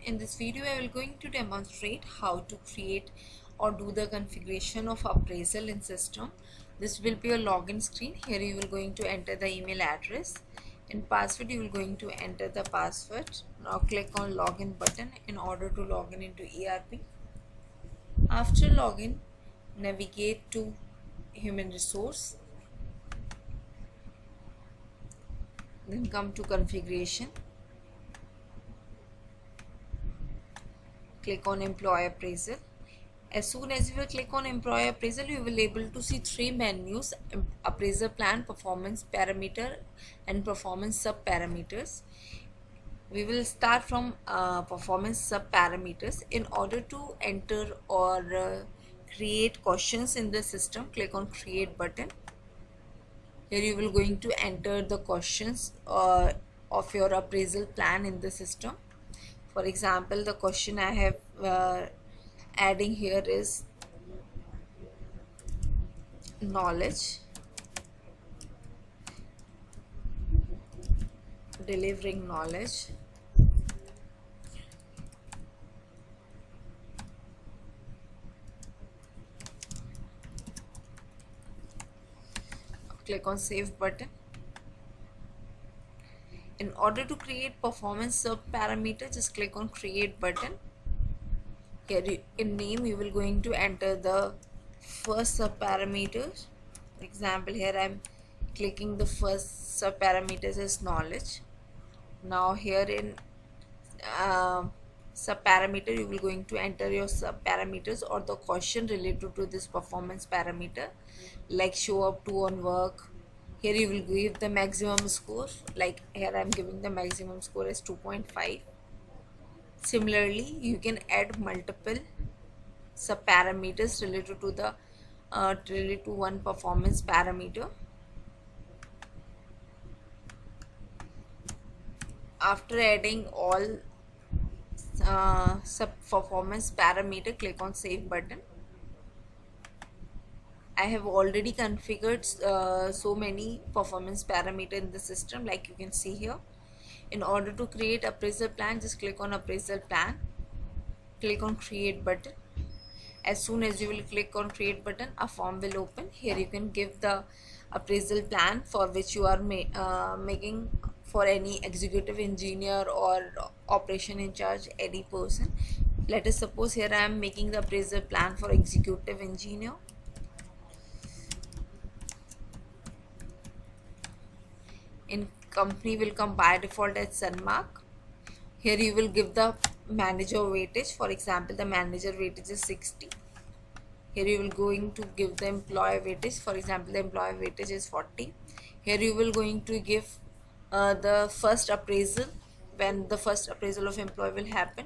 In this video I will going to demonstrate how to create or do the configuration of appraisal in system. This will be a login screen. Here you will going to enter the email address. In password you will going to enter the password. Now click on login button in order to log in into ERP. After login, navigate to human resource, then come to configuration. Click on employee appraisal. As soon as you will click on employee appraisal, you will able to see three menus: appraisal plan, performance parameter and performance sub parameters. We will start from performance sub parameters. In order to enter or create questions in the system, click on create button. Here you will going to enter the questions of your appraisal plan in the system. For example, the question I have adding here is knowledge, delivering knowledge, click on save button. In order to create performance sub parameter, just click on create button. Here in name you will going to enter the first sub parameters. For example, here I am clicking the first sub parameters as knowledge. Now here in sub parameter you will going to enter your sub parameters or the question related to this performance parameter, like show up to on work. Here you will give the maximum score, like here I am giving the maximum score as 2.5. Similarly, you can add multiple sub parameters related to the related to one performance parameter. After adding all sub performance parameter, click on save button. I have already configured so many performance parameter in the system, like you can see here. In order to create appraisal plan, just click on appraisal plan, click on create button. As soon as you will click on create button, a form will open. Here you can give the appraisal plan for which you are making for any executive engineer or operation in charge, any person. Let us suppose here I am making the appraisal plan for executive engineer. In company will come by default as Sunmark. Here you will give the manager weightage. For example, the manager weightage is 60. Here you will going to give the employee weightage. For example, the employee weightage is 40. Here you will going to give the first appraisal, when the first appraisal of employee will happen.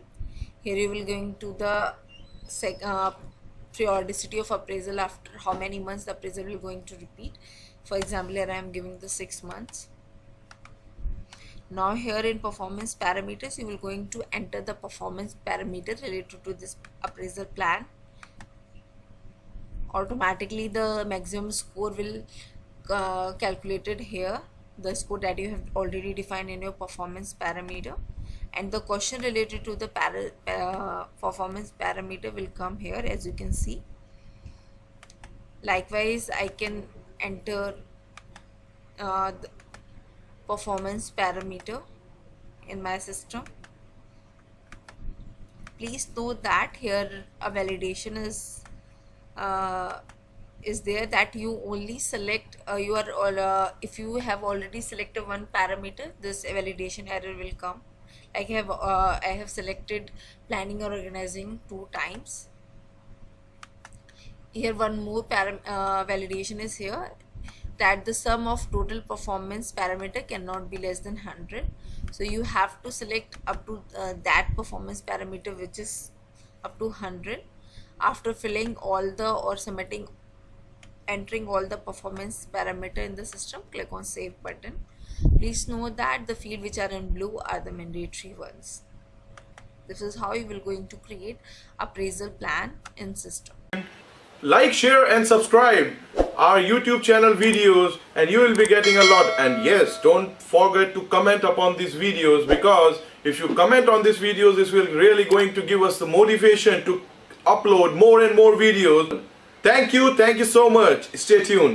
Here you will going to the periodicity of appraisal, after how many months the appraisal will going to repeat. For example, here I am giving the 6 months. Now here in performance parameters, you will going to enter the performance parameter related to this appraisal plan. Automatically the maximum score will calculated here, the score that you have already defined in your performance parameter, and the question related to the performance parameter will come here, as you can see. Likewise, I can enter the performance parameter in my system. Please note that here a validation is there, that you only select if you have already selected one parameter, this validation error will come. Like I have selected planning or organizing 2 times. Here one more validation is here, that the sum of total performance parameter cannot be less than 100. So you have to select up to that performance parameter which is up to 100. After filling all the or entering all the performance parameter in the system, click on save button. Please note that the fields which are in blue are the mandatory ones. This is how you will going to create appraisal plan in system. Like, share and subscribe. our YouTube channel videos, and you will be getting a lot. And yes, don't forget to comment upon these videos, because if you comment on these videos, this will really going to give us the motivation to upload more and more videos. Thank you so much. Stay tuned.